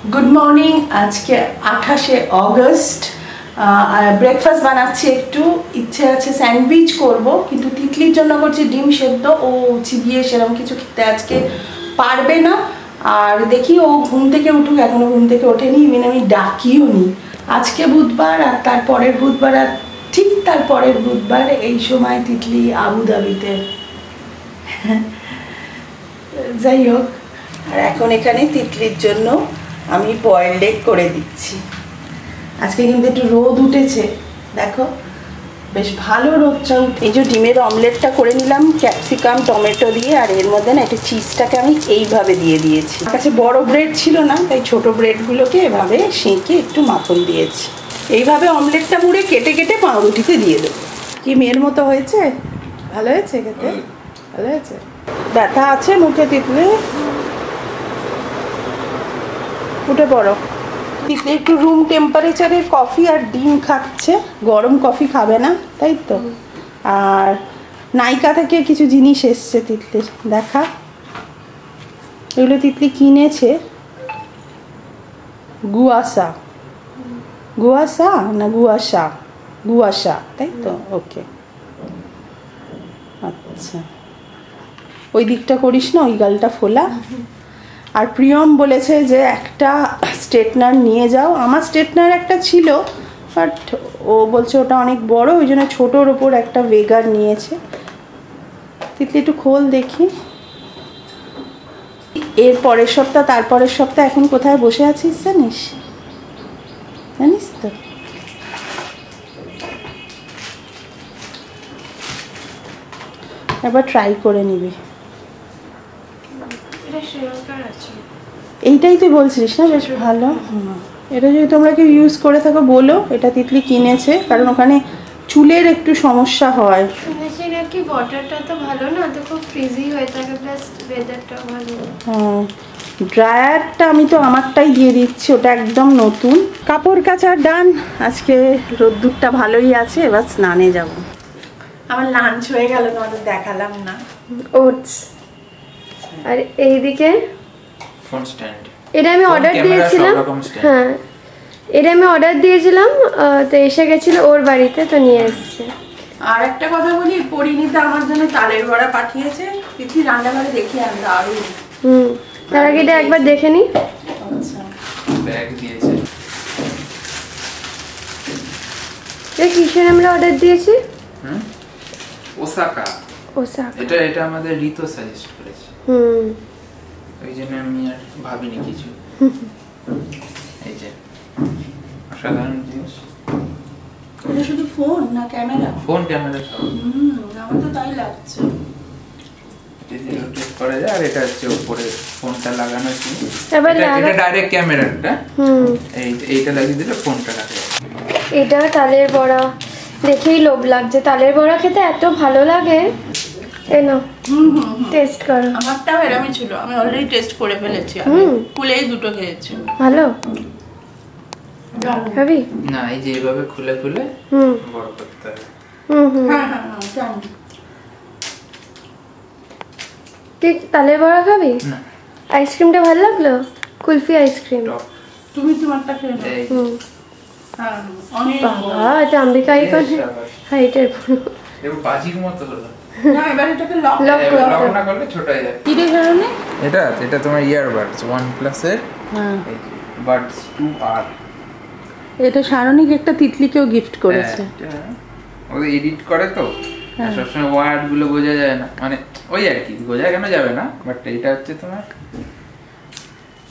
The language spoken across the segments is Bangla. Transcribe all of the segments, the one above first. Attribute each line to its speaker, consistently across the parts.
Speaker 1: गुड मर्निंग आज के 28 অগস্ট ব্রেকফাস্ট বানাচ্ছি একটু ইচ্ছে আছে স্যান্ডউইচ করব কিন্তু তিতলির জন্য করছি ডিম সেদ্ধ ও চিবিয়ে সেরকম কিছু খেতে আজকে পারবে না আর দেখি ও ঘুম থেকে উঠুক এখনো ঘুম থেকে ওঠেনি ইভেন আমি ডাকিও নি আজকে বুধবার আর তারপরের বুধবার আর ঠিক তারপরের বুধবার এই সময় তিতলি আবুধাবিতে যাই হোক আর এখন এখানে তিতলির জন্য আমি বয়েলড এগ করে দিচ্ছি আজকে কিন্তু একটু রোদ উঠেছে দেখো বেশ ভালো রোদটা এই যে ডিমের অমলেটটা করে নিলাম ক্যাপসিকাম টমেটো দিয়ে আর এর মধ্যে না একটা চিজটাকে আমি এইভাবে দিয়ে দিয়েছি আমার কাছে বড় ব্রেড ছিল না তাই ছোট ব্রেডগুলোকে এভাবে সেঁকে একটু মাখন দিয়েছি এইভাবে অমলেটটা মুড়ে কেটে কেটে পাউরুটিতে দিয়ে দেবো কি মেয়ের মতো হয়েছে ভালো হয়েছে খেতে ভালো হয়েছে ব্যথা আছে মুখে তিতলি উঠে পড়ো তিতলি একটু রুম টেম্পারেচারের কফি আর ডিম খাচ্ছে গরম কফি খাবে না তাই তো আর নাইকা থেকে কিছু জিনিস এসছে তিতলির দেখা এগুলো তিতলি কিনেছে গুয়াশা গুয়াশা না গুয়াশা গুয়াশা তাই তো ওকে আচ্ছা ওই দিকটা করিস না ওই গালটা ফোলা আর প্রিয়ম বলেছে যে একটা স্ট্রেটনার নিয়ে যাও আমার স্ট্রেটনার একটা ছিল বাট ও বলছে ওটা অনেক বড় ওই জন্য ছোটোর ওপর একটা ভেগার নিয়েছে তিতলি একটু খোল দেখি এর পরের সপ্তাহ তারপরের সপ্তাহ এখন কোথায় বসে আছিস জানিস জানিস তো একবার ট্রাই করে নিবি এইটাই তুই বলছিস না বেশ ভালো এটা যদি তোমরা কেউ ইউজ করে থাকো বলো এটা তিতলি কিনেছে কারণ ওখানে চুলের একটু সমস্যা হয়
Speaker 2: নাকি ওয়াটারটা তো ভালো না তো খুব ফ্রিজি হয়ে থাকে প্লাস ওয়েদারটাও ভালো
Speaker 1: হ্যাঁ ড্রায়ারটা আমি তো আমারটাই দিয়ে দিচ্ছি ওটা একদম নতুন কাপড় কাচা ডান আজকে রোদ্দুরটা ভালোই আছে এবার স্নানে যাব আমার লাঞ্চ হয়ে গেল তোমাদের দেখালাম না
Speaker 2: ওটস আর এইদিকে
Speaker 3: ফোন স্ট্যান্ড
Speaker 2: এটা আমি অর্ডার দিয়েছিলাম হ্যাঁ এটা আমি অর্ডার দিয়েছিলাম তো এসে গেছিল ওর বাড়িতে তো নিয়ে এসেছে
Speaker 1: আর একটা কথা বলি পরিণীতা আমার জন্য তালের বড়া পাঠিয়েছে তিথি রান্নাঘরে দেখি আমরা আরো
Speaker 2: তার আগে এটা একবার দেখে নি
Speaker 1: আচ্ছা
Speaker 3: ব্যাগ দিয়েছে
Speaker 2: এটা কিসের আমরা অর্ডার দিয়েছি
Speaker 3: ওসাকা
Speaker 2: ওসাকা
Speaker 3: এটা আমাদের ঋতু সাজেস্ট করেছে ওই জন্য আমি আর ভাবিনি কিছু এই যে অসাধারণ জিনিস
Speaker 1: এটা শুধু ফোন না ক্যামেরা
Speaker 3: ফোন ক্যামেরা সব
Speaker 1: আমার তো তাই লাগছে
Speaker 3: এটা রোটেট করা যায় আর এটা হচ্ছে উপরে ফোনটা লাগানো আছে
Speaker 2: এটা
Speaker 3: ডাইরেক্ট ক্যামেরাটা এইটা লাগিয়ে দিলে ফোনটা রাখা যায়
Speaker 2: এটা তালের বড়া দেখেই লোভ লাগছে তালের বড়া খেতে এত ভালো লাগে এনো টেস্ট করো
Speaker 1: আমারটাও এরকমই ছিল আমি অলরেডি টেস্ট করে ফেলেছি খুলেই দুটো খেয়েছি
Speaker 2: ভালো খাবি
Speaker 3: না এই যে এইভাবে খুলে খুলে বড় করতে হবে
Speaker 1: হ্যাঁ জানি
Speaker 2: ঠিক তালের বড়া খাবি না আইসক্রিমটা ভালো লাগলো কুলফি আইসক্রিম
Speaker 1: তুমি তোমারটা খেয়ে নাও হ্যাঁ অনেক
Speaker 2: বাবা এটা আম্বিকা আইকন হাইটের পুরো
Speaker 3: এবার বাজির মতো হলো
Speaker 1: না এবার এটাকে লক
Speaker 3: না করলে ছোট হয়ে যায়
Speaker 1: কি রে কারণে
Speaker 3: এটা তোমার ইয়ারবাডস OnePlus এর বাডস 2R
Speaker 1: এটা সারণিক একটা তিতলিকেও গিফট করেছে
Speaker 3: ওদের এডিট করে তো সবসময় ওয়ার্ড গুলো বোঝা যায় না মানে ওই আর কি বোঝা কেন যাবে না বাট এটা হচ্ছে তোমার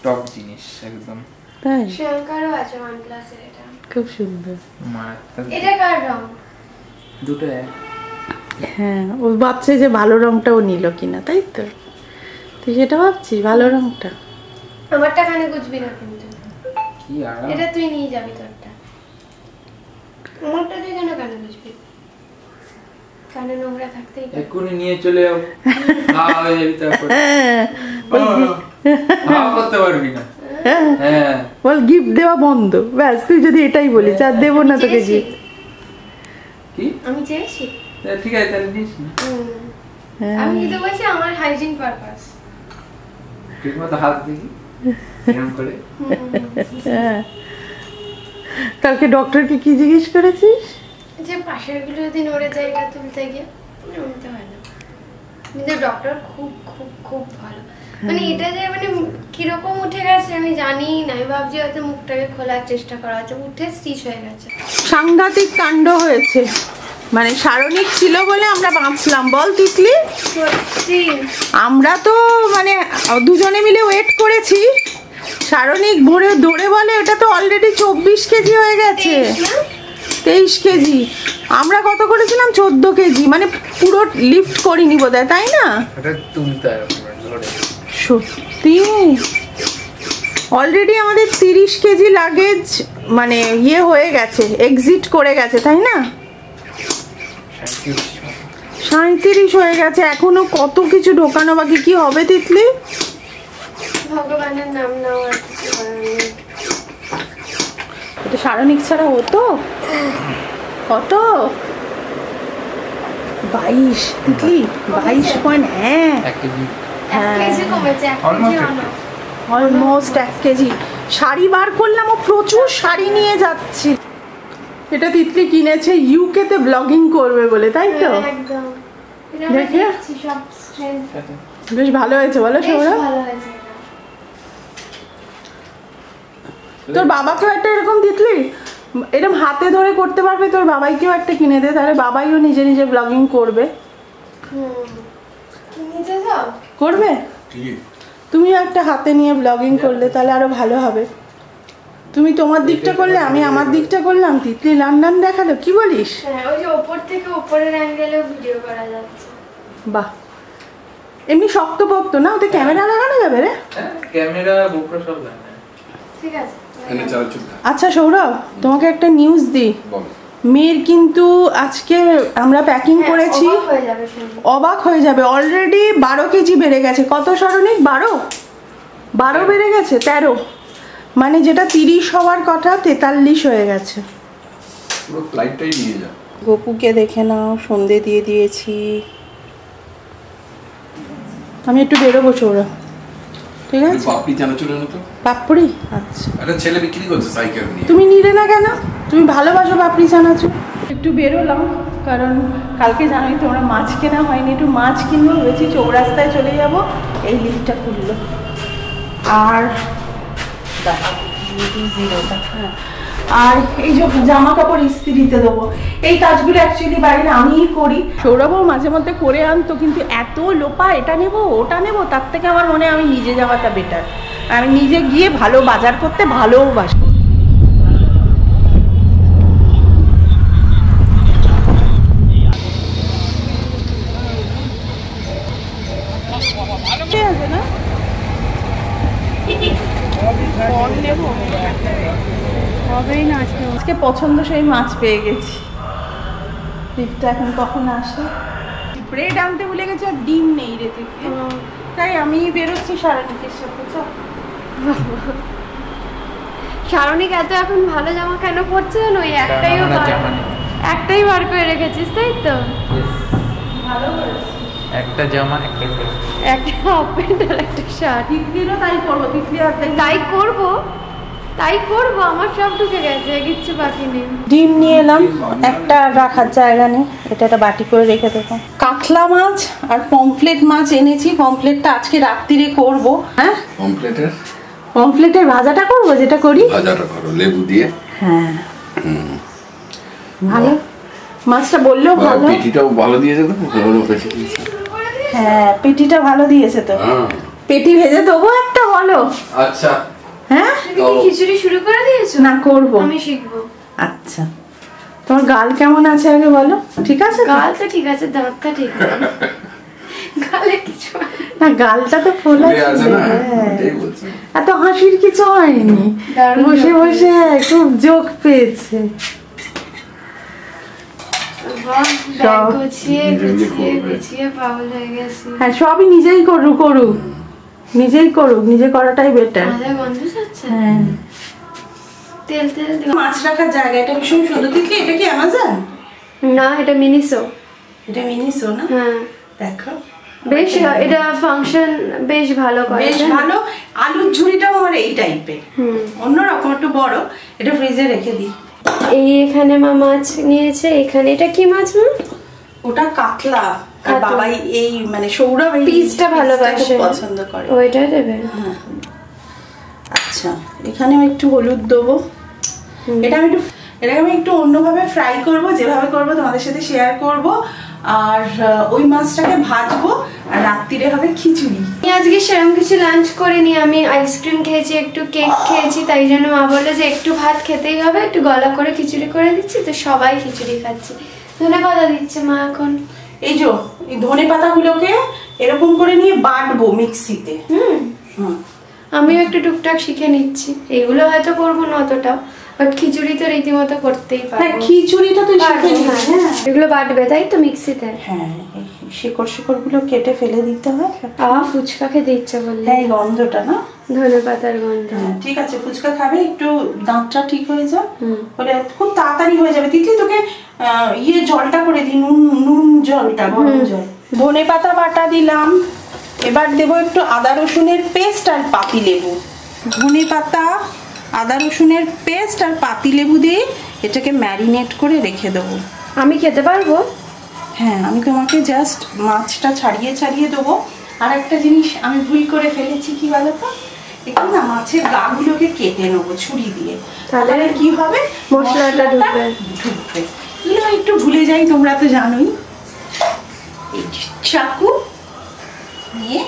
Speaker 3: টপ জিনিস একদম
Speaker 1: তাই
Speaker 2: শ্যাঙ্কারও আছে OnePlus এর এটা
Speaker 1: খুব সুন্দর
Speaker 3: মারাত্মক
Speaker 2: এটা কার রং
Speaker 3: দুটো এক
Speaker 1: হ্যাঁ ও ভাবছে যে ভালো রংটাও নিল কিনা তাই তো তুই সেটা ভাবছিস ভালো রংটা
Speaker 2: আমারটা কানে গুজবি না কিন্তু
Speaker 3: কি আরাম
Speaker 2: এটা তুই নিয়ে যাবি তোরটা আমারটা তুই কেন কানে গুজবি কানে নোংরা থাকতেই পারে
Speaker 3: এক্ষুনি নিয়ে চলে যাও হয়ে যাবি তারপর করতে পারবি না হ্যাঁ
Speaker 1: বল গিফট দেওয়া বন্ধ ব্যাস তুই যদি এটাই বলিস আর দেবো না তোকে গিফট
Speaker 3: কি
Speaker 2: আমি চেয়েছি
Speaker 3: ঠিক আছে তাহলে নিস না
Speaker 2: আমি কিন্তু বলছি আমার হাইজিন পারপাস
Speaker 3: ঠিকমতো হাত দেখি এরকম করে
Speaker 1: কালকে ডক্টরকে কি জিজ্ঞেস করেছিস?
Speaker 2: যে পাশের গুলো যদি নড়ে যায় এটা তুলতে গিয়ে নড়তে হয় না, কিন্তু ডক্টর খুব খুব খুব ভালো। মানে এটা যে মানে কিরকম উঠে গেছে আমি জানি না, আমি ভাবছি হয়তো মুখটাকে খোলার চেষ্টা করা হচ্ছে, উঠে স্টিচ হয়ে গেছে।
Speaker 1: সাংঘাতিক কাণ্ড হয়েছে, মানে সারণিক ছিল বলে আমরা বাঁচলাম, বল তিতলি?
Speaker 2: সত্যি
Speaker 1: আমরা তো মানে দুজনে মিলে ওয়েট করেছি, সারণিক ভরে দৌড়ে বলে ওটা তো অলরেডি 24 কেজি হয়ে গেছে। 23 কেজি, আমরা কত করেছিলাম? 14 কেজি, মানে পুরো লিফট করিনি বোধহয়, তাই না?
Speaker 3: এটা তুলতে হয় ধরে।
Speaker 1: সত্যি অলরেডি আমাদের 30 কেজি লাগেজ মানে ইয়ে হয়ে গেছে, এক্সিট করে গেছে, তাই না? 37 হয়ে গেছে, এখনো কত কিছু ঢোকানো বাকি। কি হবে তিতলি?
Speaker 2: ভগবানের নাম নাও, আর কিছু করার নেই।
Speaker 1: এটা সারণিক ছাড়া হতো কত? 22 তিতলি, 22 পয়েন্ট। হ্যাঁ
Speaker 3: 1 কেজি
Speaker 1: হ্যাঁ,
Speaker 2: কেজি কমেছে, 1 কেজি হলো।
Speaker 1: Almost 1 KG. শাড়ি বার করলাম, ও প্রচুর শাড়ি নিয়ে যাচ্ছে। এটা তিতলি কিনেছে ইউকে তে ব্লগিং করবে বলে, তাই তো?
Speaker 2: একদম। এটা
Speaker 1: দেখে?
Speaker 2: দেখছি সব স্ট্রেংথ
Speaker 1: বেশ ভালো হয়েছে বলো সৌরভ?
Speaker 2: ভালো হয়েছে।
Speaker 1: তোর বাবাকেও একটা এরকম তিতলি এরকম হাতে ধরে করতে পারবে, তোর বাবাইকেও একটা কিনে দে, তাহলে বাবাইও নিজে নিজে ব্লগিং করবে।
Speaker 2: নিজে যাও
Speaker 1: করবে? তুমিও একটা হাতে নিয়ে ব্লগিং করলে তাহলে আরো ভালো হবে। তুমি তোমার দিকটা করলে, আমি আমার দিকটা করলাম, তিতলি লন্ডন দেখালো, কি বলিস?
Speaker 2: হ্যাঁ, ওই যে উপর থেকে উপরের অ্যাঙ্গেলেও ভিডিও করা যাচ্ছে।
Speaker 1: বাহ, এমনি শক্তপোক্ত না, ওতে ক্যামেরা লাগানো যাবে রে?
Speaker 3: ক্যামেরা গোপ্রো সব লাগে।
Speaker 2: ঠিক আছে।
Speaker 1: আচ্ছা সৌরভ, তোমাকে একটা নিউজ দিই। মেয়ের কিন্তু আজকে আমরা প্যাকিং করেছি,
Speaker 2: অবাক হয়ে যাবে শুনলে।
Speaker 1: অবাক হয়ে যাবে। অলরেডি 12 কেজি বেড়ে গেছে। কত সারণিক? 12 বেড়ে গেছে, 13। মানে যেটা 30 হওয়ার কথা 43 হয়ে গেছে।
Speaker 4: পুরো ফ্লাইটটাই নিয়ে যাও।
Speaker 1: গপুকে দেখে নাও, সন্ধে দিয়ে দিয়েছি। আমি একটু বেরোবো সৌরভ, ঠিক আছে?
Speaker 4: পাপড়ি চানাচুর এনো তো।
Speaker 1: পাপড়ি? আচ্ছা,
Speaker 4: একটা ছেলে বিক্রি করছে সাইকেল নিয়ে।
Speaker 1: তুমি নিলে না কেন? তুমি ভালোবাসো পাপড়ি চানাচুর। একটু বেরোলাম, কারণ কালকে জানোই তোমরা মাছ কেনা হয়নি, একটু মাছ কিনবো ভেবেছি। চৌরাস্তায় চলে যাব, এই লিফটটা খুললো। আর হ্যাঁ, আর এই যে জামা কাপড় ইস্ত্রিতে দেবো, এই কাজগুলো অ্যাকচুয়ালি বাড়িতে আমিই করি। সৌরভও মাঝে মধ্যে করে আনতো, কিন্তু এত লোপা, এটা নেবো ওটা নেবো, তার থেকে আমার মনে হয় আমি নিজে যাওয়াটা বেটার। আমি নিজে গিয়ে ভালো বাজার করতে ভালোবাসি। আছে না হবেই না আজকে। আজকে পছন্দ সেই মাছ পেয়ে গেছি। লিফটটা এখন কখন আসে? ব্রেড আনতে ভুলে গেছি, আর ডিম নেই রে থেকে, তাই আমি বেরোচ্ছি সারাদিনের সাথে। চল।
Speaker 2: শারণিক এত এখন ভালো জামা কেন পরছে জানো? ওই একটাই বার করে রেখেছিস, তাই তো?
Speaker 1: ভালো করেছিস।
Speaker 3: একটা জামা একটা
Speaker 2: একটা হাফ প্যান্ট আর একটা শার্ট।
Speaker 1: তিতলিরও তাই করবো, তিতলি আর
Speaker 2: তাই করবো, আমার সব ঢুকে গেছে, কিচ্ছু বাকি নেই।
Speaker 1: ডিম নিয়ে এলাম, একটা রাখার জায়গা নেই, এটা একটা বাটি করে রেখে দেবো। কাতলা মাছ আর পমফ্লেট মাছ এনেছি, পমফ্লেটটা আজকে রাত্রিরে করবো। হ্যাঁ, পমফ্লেটের ভাজাটা করবো, যেটা করি
Speaker 4: ভাজাটা করো লেবু দিয়ে।
Speaker 1: হ্যাঁ ভালো, মাছটা বললেও ভালো।
Speaker 4: পেটিটাও ভালো দিয়েছে তো, বড় পেটি দিয়েছে।
Speaker 1: হ্যাঁ পেটিটা ভালো দিয়েছে তো। পেটি ভেজে দেবো একটা, বলো?
Speaker 4: আচ্ছা
Speaker 1: হ্যাঁ,
Speaker 2: তুমি কি খিচুড়ি শুরু করে দিয়েছো?
Speaker 1: না, করবো।
Speaker 2: আমি শিখবো।
Speaker 1: আচ্ছা, তোমার গাল কেমন আছে আগে বলো? ঠিক আছে তো?
Speaker 2: গাল তো ঠিক আছে, দাঁতটা ঠিক নেই। গালে কিছু
Speaker 1: না, গালটা তো ফোলা
Speaker 4: ফুলে আছে
Speaker 1: ছিল।
Speaker 4: না,
Speaker 1: হ্যাঁ।
Speaker 4: ওটাই বলছি।
Speaker 1: এত হাসির কিছু হয়নি,
Speaker 2: দারুণ
Speaker 1: বসে
Speaker 2: যোগ
Speaker 1: বসে খুব যোগ পেয়েছে।
Speaker 2: ব্যাগ গুছিয়ে
Speaker 4: নিজে নিজে
Speaker 2: গুছিয়ে
Speaker 4: করবে।
Speaker 2: গুছিয়ে পাগল হয়ে গেছি।
Speaker 1: হ্যাঁ, সবই নিজেই করুক, নিজেই করুক, নিজে করাটাই বেটার।
Speaker 2: মাথায় গন্ধ যাচ্ছে।
Speaker 1: হ্যাঁ,
Speaker 2: তেল
Speaker 1: মাছ রাখার জায়গা এটা ভীষণ সুন্দর। তিতলি, এটা কি অ্যামাজন?
Speaker 2: না, এটা মিনিসো।
Speaker 1: এটা মিনিসো না?
Speaker 2: হ্যাঁ,
Speaker 1: দেখো
Speaker 2: বেশ এটা ফাংশন বেশ ভালো করে,
Speaker 1: বেশ ভালো। আলুর ঝুড়িটাও আমার এই টাইপের, অন্যরকম একটু বড়। এটা ফ্রিজে রেখে দিই।
Speaker 2: এই এখানে মা মাছ নিয়েছে, এখানে এটা কি মাছ মা?
Speaker 1: ওটা কাতলা। আর বাবাই এই মানে সৌরভ এই
Speaker 2: পিসটা ভালোবাসে,
Speaker 1: পছন্দ করে,
Speaker 2: ওইটা দেবে।
Speaker 1: আচ্ছা এখানেও একটু হলুদ দেবো। এটাকে আমি একটু অন্যভাবে ফ্রাই করব, যেভাবে করব তোমাদের সাথে শেয়ার করব। আর ওই মাছটাকে ভাজবো, আর রাত্রিরে হবে খিচুড়ি।
Speaker 2: আজকে সেরকম কিছু লাঞ্চ করিনি, আমি আইসক্রিম খেয়েছি, একটু কেক খেয়েছি, তাই জন্য মা বললো যে একটু ভাত খেতেই হবে, একটু গলা করে খিচুড়ি করে দিচ্ছি। তো সবাই খিচুড়ি খাচ্ছে। ধন্যবাদ দিচ্ছে মা এখন। এই
Speaker 1: ধনে পাতাগুলোকে এরকম করে নিয়ে বাটবো মিক্সিতে।
Speaker 2: আমিও একটু টুকটাক শিখে নিচ্ছি, এগুলো হয়তো করবো না অতটা, বাট খিচুড়ি তো রীতিমতো করতেই পারবো।
Speaker 1: হ্যাঁ খিচুড়িটা তো শিখে নিস।
Speaker 2: হ্যাঁ এগুলো বাটবে তাই তো মিক্সিতে?
Speaker 1: হ্যাঁ শিকড় গুলো কেটে ফেলে দিতে হয়।
Speaker 2: ফুচকা খেতে ইচ্ছা করলে।
Speaker 1: হ্যাঁ গন্ধটা না,
Speaker 2: ধনে পাতার গন্ধ।
Speaker 1: ঠিক আছে ফুচকা খাবে, একটু দাঁতটা ঠিক হয়ে যাক, বলে খুব তাড়াতাড়ি হয়ে যাবে। তিতলি তোকে জলটা করে দিই, নুন জলটা, গরম জল। ধনে পাতা বাটা দিলাম। এবার দেবো একটু আদা রসুনের পেস্ট আর পাতি লেবু। ধনে পাতা, আদা রসুনের পেস্ট আর পাতি লেবু দিয়ে এটাকে ম্যারিনেট করে রেখে দেবো।
Speaker 2: আমি খেতে পারবো?
Speaker 1: হ্যাঁ আমি তোমাকে জাস্ট মাছটা ছাড়িয়ে দেবো। আর একটা জিনিস আমি ভুল করে ফেলেছি, কি বলো তো, একটু না মাছের গাগুলোকে কেটে নেবো ছুরি দিয়ে, তাহলে কি হবে
Speaker 2: মশলাটা ঢুকবে।
Speaker 1: একটু ভুলে যাই, তোমরা তো জানোই। এই চাকু নিয়ে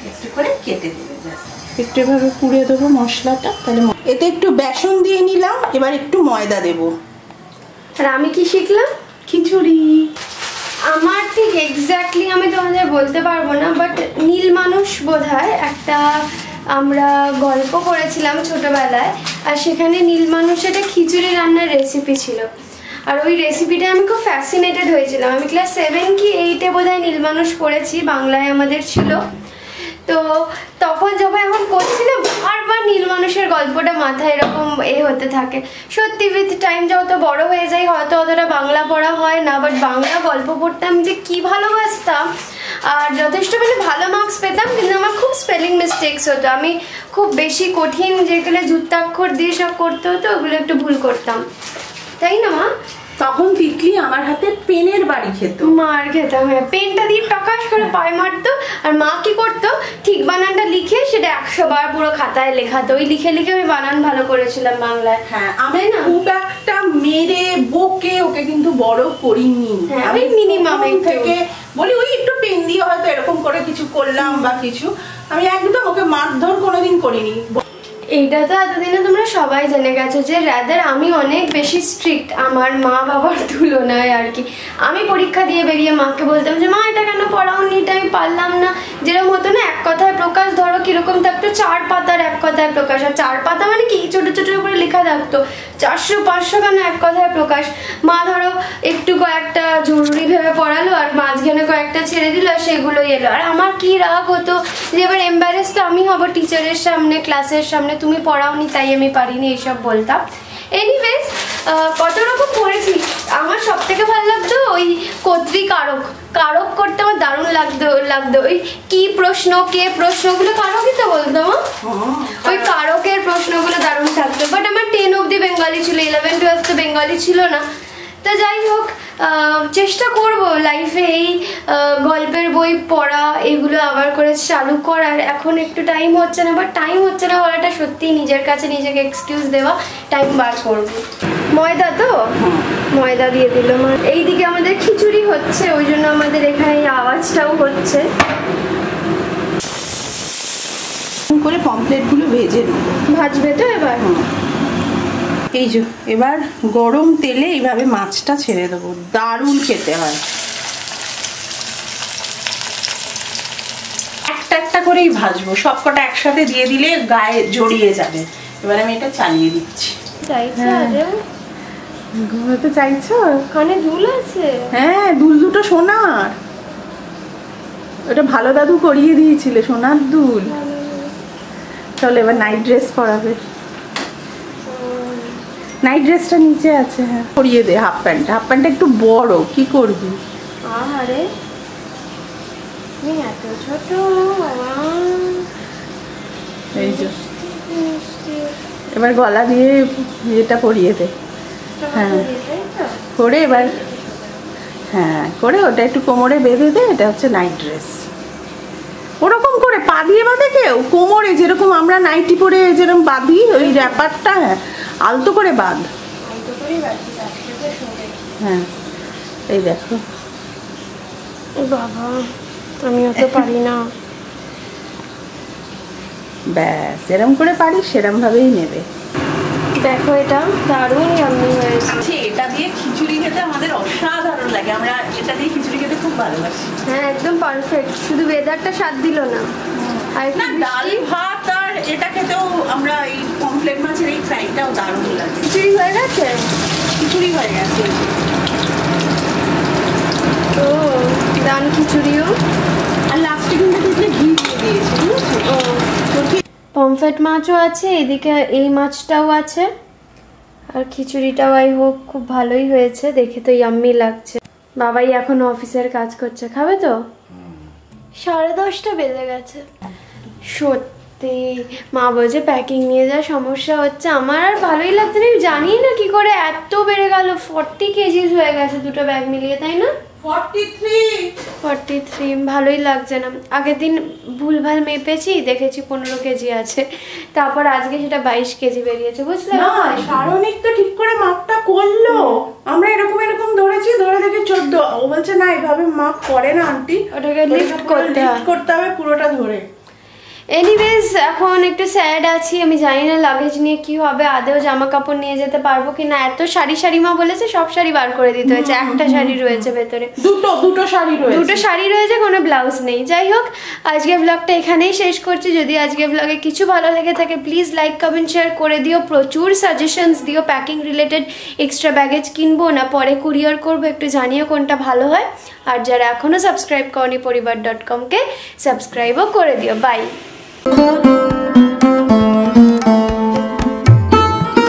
Speaker 1: একটু করে কেটে দেবে, একটু এভাবে পুড়ে দেবো মশলাটা। তাহলে এতে একটু বেসন দিয়ে নিলাম, এবার একটু ময়দা দেবো।
Speaker 2: আর আমি কি শিখলাম?
Speaker 1: খিচুড়ি।
Speaker 2: আমার ঠিক এক্স্যাক্টলি আমি তোমাদের বলতে পারবো না, বাট নীল মানুষ বোধহয় একটা আমরা গল্প পড়েছিলাম ছোটবেলায়, আর সেখানে নীল মানুষের একটা খিচুড়ি রান্নার রেসিপি ছিল। আর ওই রেসিপিটা আমি খুব ফ্যাসিনেটেড হয়েছিলাম। আমি ক্লাস 7 কি 8-এ বোধহয় নীল মানুষ পড়েছি, বাংলায় আমাদের ছিল। তো তখন যখন এখন করছিলাম বারবার নীল মানুষের গল্পটা মাথায় এরকম হতে থাকে। সত্যি উইথ টাইম যত বড় হয়ে যায় হয়তো অতটা বাংলা পড়া হয় না, বাট বাংলা গল্প পড়তাম যে কি ভালোবাসতাম। আর যথেষ্ট মানে ভালো মার্কস পেতাম, কিন্তু আমার খুব স্পেলিং মিস্টেকস হতো। আমি খুব বেশি কঠিন যেগুলো যুক্তাক্ষর দিয়ে সব করতে হতো ওগুলো একটু ভুল করতাম, তাই না মা?
Speaker 1: তখন তিতলি আমার হাতে পেনের বাড়ি খেত,
Speaker 2: মার খেতাম। হ্যাঁ পেনটা দিয়ে টকাশ করে পায়ে মারতো, আর মা কি করতো ঠিক বানানটা লিখে সেটা 100 বার পুরো খাতায় লেখাতো। ওই লিখে লিখে আমি বানান ভালো করেছিলাম বাংলায়।
Speaker 1: হ্যাঁ আমি না খুব একটা মেরে বকে ওকে কিন্তু বড় করিনি।
Speaker 2: আমি মিনিমাম
Speaker 1: থেকে বলি ওই একটু পেন দিয়ে হয়তো এরকম করে কিছু করলাম বা কিছু, আমি একদম ওকে মারধর কোনোদিন করিনি।
Speaker 2: এইটা তো এতদিনে তোমরা সবাই জেনে গেছো যে রাদার আমি অনেক বেশি স্ট্রিক্ট আমার মা বাবার তুলনায় আর কি। আমি পরীক্ষা দিয়ে বেরিয়ে মাকে বলতাম যে মা এটা কেন পড়াওনি, এটা আমি পারলাম না। যেরকম হতো না এক কথায় প্রকাশ, ধরো কিরকম থাকতো 4 পাতার এক কথায় প্রকাশ। আর 4 পাতা মানে কি ছোট ছোট করে লেখা থাকতো, 400-500 কেন এক কথায় প্রকাশ। মা ধরো একটু কয়েকটা জরুরি ভেবে পড়ালো আর মাঝখানে কয়েকটা ছেড়ে দিল, আর সেগুলোই এলো। আর আমার কি রাগ হতো যে এবার এম্বারেস তো আমি হব টিচারের সামনে, ক্লাসের সামনে, তুমি পড়াওনি তাই আমি পারিনি, এইসব বলতাম। এনিওয়েজ কত রকম পড়েছি। আমার সব থেকে ভালো লাগতো ওই কর্তৃকারক, কারক করতে আমার দারুণ লাগতো। ওই কি প্রশ্ন, কে প্রশ্নগুলো কারকই তো বলতো। ওই কারকের প্রশ্নগুলো দারুণ থাকতো। বাট আমার 10 অবধি বেঙ্গলি ছিল, 11-12 তো বেঙ্গলি ছিল না। তো যাই হোক চেষ্টা করব লাইফে এই গল্পের বই পড়া এগুলো আবার করে চালু করার। এখন একটু টাইম হচ্ছে না, বাট টাইম হচ্ছে না বলাটা সত্যি নিজের কাছে নিজেকে এক্সকিউজ দেওয়া, টাইম বার করব। ময়দা তো ময়দা দিয়ে দিল মা। এইদিকে আমাদের খিচুড়ি হচ্ছে, ওই জন্য আমাদের এখানে এই আওয়াজটাও হচ্ছে।
Speaker 1: করে পমফ্লেটগুলো ভেজে নেব।
Speaker 2: ভাজবে তো এবার?
Speaker 1: এই যে এবার গরম তেলে এইভাবে মাছটা ছেড়ে দেবো, দারুণ খেতে হয়। একটা একটা করেই ভাজবো, সবকটা একসাথে দিয়ে দিলে গায়ে জড়িয়ে যাবে। এবার আমি এটা চালিয়ে দিচ্ছি। ঘুমাতে চাইছো?
Speaker 2: কানে দুল আছে?
Speaker 1: হ্যাঁ দুল দুটো সোনার, ওটা ভালো দাদু করিয়ে দিয়েছিল, সোনার দুল। চলো এবার নাইট ড্রেস পরাবে। নাইট ড্রেসটা নিচে আছে, হ্যাঁ পরিয়ে দে। হাফ প্যান্টটা একটু বড়, কি করবি?
Speaker 2: আরে তুমি এত ছোট বাবা।
Speaker 1: এই যে এবার গলা দিয়ে এটা পরিয়ে দে। হ্যাঁ করে এবার হ্যাঁ করে ওটা একটু কোমরে বেঁধে দে। এটা হচ্ছে নাইট ড্রেস। ওরকম করে পা দিয়ে বাঁধে কেউ কোমরে, যেরকম আমরা নাইটি পরে যেরকম বাঁধি ওই র্যাপারটা, হ্যাঁ আলতো করে বাঁধ। হ্যাঁ এই দেখো
Speaker 2: বাবা আমি অত পারি না।
Speaker 1: ব্যাস এরম করে পারিস সেরম ভাবেই নেবে।
Speaker 2: দেখো এটা দারুণ ইয়াম্মি হয়েছে।
Speaker 1: এটা দিয়ে খিচুড়ি খেতে আমাদের অসাধারণ লাগে, আমরা এটা দিয়ে খিচুড়ি খেতে খুব ভালোবাসি।
Speaker 2: হ্যাঁ একদম পারফেক্ট, শুধু ওয়েদারটা স্বাদ দিল না। আর
Speaker 1: না ডাল ভাত আর এটা খেতেও আমরা এই পমফ্লেট মাছের এই ফ্রাইটাও দারুণ লাগে।
Speaker 2: খিচুড়ি হয়ে গেছে,
Speaker 1: খিচুড়ি হয়ে গেছে।
Speaker 2: ও ডান খিচুড়িও।
Speaker 1: আর লাস্টে কিন্তু ঘি দিয়ে দিয়েছি, বুঝেছো?
Speaker 2: পমফ্রেট মাছও আছে, এদিকে এই মাছটাও আছে, আর খিচুড়িটাও আই হোপ খুব ভালোই হয়েছে, দেখে তো ইয়াম্মি লাগছে। বাবাই এখন অফিসের কাজ করছে, খাবে তো? 10:30 বেজে গেছে। সত্যি মা বলছে প্যাকিং নিয়ে যা সমস্যা হচ্ছে, আমার আর ভালোই লাগছে না। আমি জানি না কি করে এত বেড়ে গেল, 40 কেজিস হয়ে গেছে দুটো ব্যাগ মিলিয়ে, তাই না? 43 ভালোই লাগছে না। আগের দিন ভুলভাল মেপেছি, দেখেছি 15 কেজি আছে, তারপর আজকে সেটা 22 কেজি বেরিয়েছে, বুঝলে?
Speaker 1: না সারণিক তো ঠিক করে মাপটা করলো, আমরা এরকম এরকম ধরেছি, ধরে দেখে 14। ও বলছে না এভাবে মাপ করে না আন্টি,
Speaker 2: ওটাকে লিফট
Speaker 1: করতে হবে পুরোটা ধরে।
Speaker 2: এনিওয়েজ এখন একটু স্যাড আছি, আমি জানি না লাগেজ নিয়ে কি হবে, আদেও জামা কাপড় নিয়ে যেতে পারবো কিনা। এত শাড়ি মা বলেছে সব শাড়ি বার করে দিতে হয়েছে, একটা শাড়ি রয়েছে ভেতরে, দুটো শাড়ি রয়েছে, কোনো ব্লাউজ নেই। যাই হোক আজকে ব্লগটা এখানেই শেষ করছি। যদি আজকে ব্লগে কিছু ভালো লেগে থাকে প্লিজ লাইক কমেন্ট শেয়ার করে দিও, প্রচুর সাজেশনস দিও প্যাকিং রিলেটেড। এক্সট্রা ব্যাগেজ কিনবো না পরে কুরিয়ার করবো, একটু জানিও কোনটা ভালো হয়। আর যারা এখনো সাবস্ক্রাইব করনি পরিবার.com কে সাবস্ক্রাইবও করে দিও। বাই।